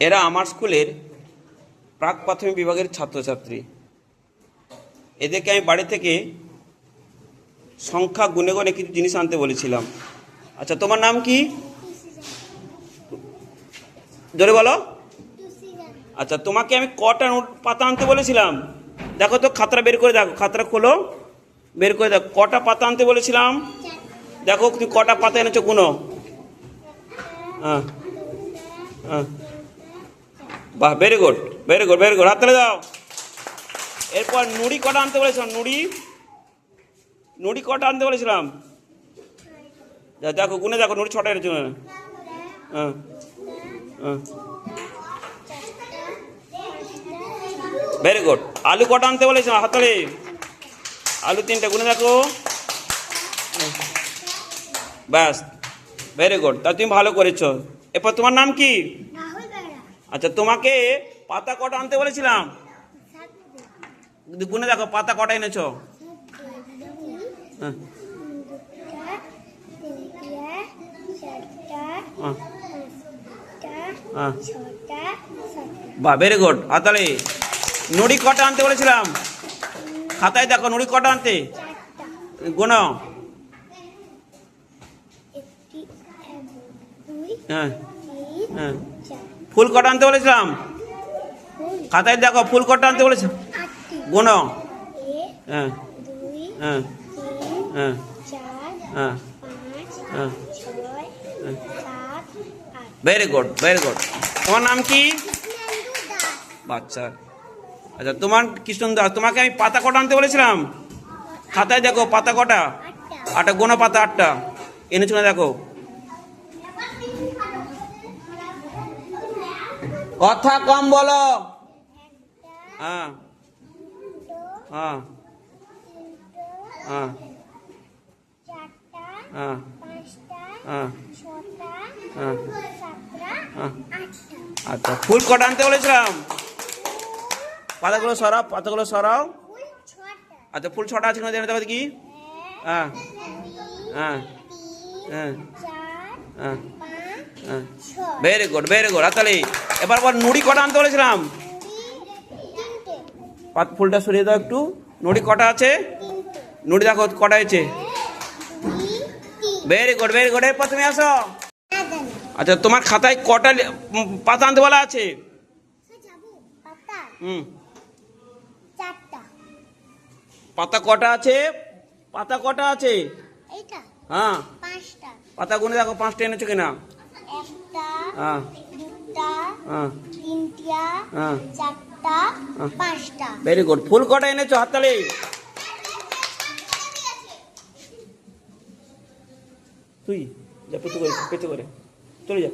এরা আমার স্কুলের প্রাক প্রাথমিক বিভাগের ছাত্রছাত্রী। এদেরকে আমি বাড়ি থেকে সংখ্যা গুনে গুনে কিছু জিনিস আনতে বলেছিলাম। আচ্ছা, তোমার নাম কি? জোরে বলো। আচ্ছা, তোমাকে আমি কটা নোট পাতা আনতে বলেছিলাম? দেখো তো, খাতাটা বের করে দেখো, খাতাটা খোলো, বের করে দেখো কটা পাতা আনতে বলেছিলাম। দেখো তুমি কটা পাতা এনেছো, গুনো। হ্যাঁ হ্যাঁ, বাহ, very good, very good, very good, হাত তালি দাও। এরপর নুড়ি কটা আনতে বলেছিলাম? নুড়ি কটা আনতে বলেছিলাম? দেখো, গুনে দেখো, নুড়ি 6টা এনেছো। হ্যাঁ হ্যাঁ, ভেরি গুড। আলু কটা আনতে বলেছিলাম? হাততালি। আলু 3টে, গুনে দেখো। ব্যাস, ভেরি গুড, তা তুমি ভালো করেছো। এরপর তোমার নাম কি? আচ্ছা, তোমাকে পাতা কটা আনতে বলেছিলাম? গুনে দেখো, পাতা কটা এনেছো? হ্যাঁ হ্যাঁ, বাহ, ভেরি গুড, হাততালি। নুড়ি কটা আনতে বলেছিলাম? খাতায় দেখো, নুড়ি কটা আনতে, গুনো। হ্যাঁ হ্যাঁ, ফুল কটা আনতে বলেছিলাম? খাতায় দেখো, ফুল কটা আনতে বলেছিলাম, গুনো। হ্যাঁ হ্যাঁ হ্যাঁ হ্যাঁ হ্যাঁ, ভেরি গুড, ভেরি গুড। তোমার নাম কি? বাচ্চা। আচ্ছা, তোমার কৃষ্ণ দাস। তোমাকে আমি পাতা কটা আনতে বলেছিলাম? খাতায় দেখো, পাতা কটা? 8টা, গোনা পাতা 8টা এনেছো না, দেখো। কথা কম বলো। হ্যাঁ হ্যাঁ হ্যাঁ হ্যাঁ হ্যাঁ হ্যাঁ, আচ্ছা, ফুল কটা আনতে বলেছিলাম? পাতাগুলো সরাও, পাতাগুলো সরাও। আচ্ছা, ফুল 6টা আছে কিনা দেখো কি। হ্যাঁ হ্যাঁ হ্যাঁ হ্যাঁ হ্যাঁ, ভেরি গুড, ভেরি গুড, হাততালি। এবার নুড়ি কটা আনতে বলেছিলাম? ফুলটা সরিয়ে দাও একটু। নুড়ি কটা আছে? নুড়ি দেখো কটা হয়েছে। Very good, very good. এরপর তুমি আসো। আচ্ছা, তোমার খাতায় কটা পাতা আনতে বলা আছে? পাতা কটা আছে? পাতা কটা আছে? হ্যাঁ, পাতা গুনে দেখো, 5টা এনেছো কিনা। হ্যাঁ হ্যাঁ, ভেরি গুড। ফুল কটা এনেছো? হাততালি। তুই যা, পেতে করে চলে যা।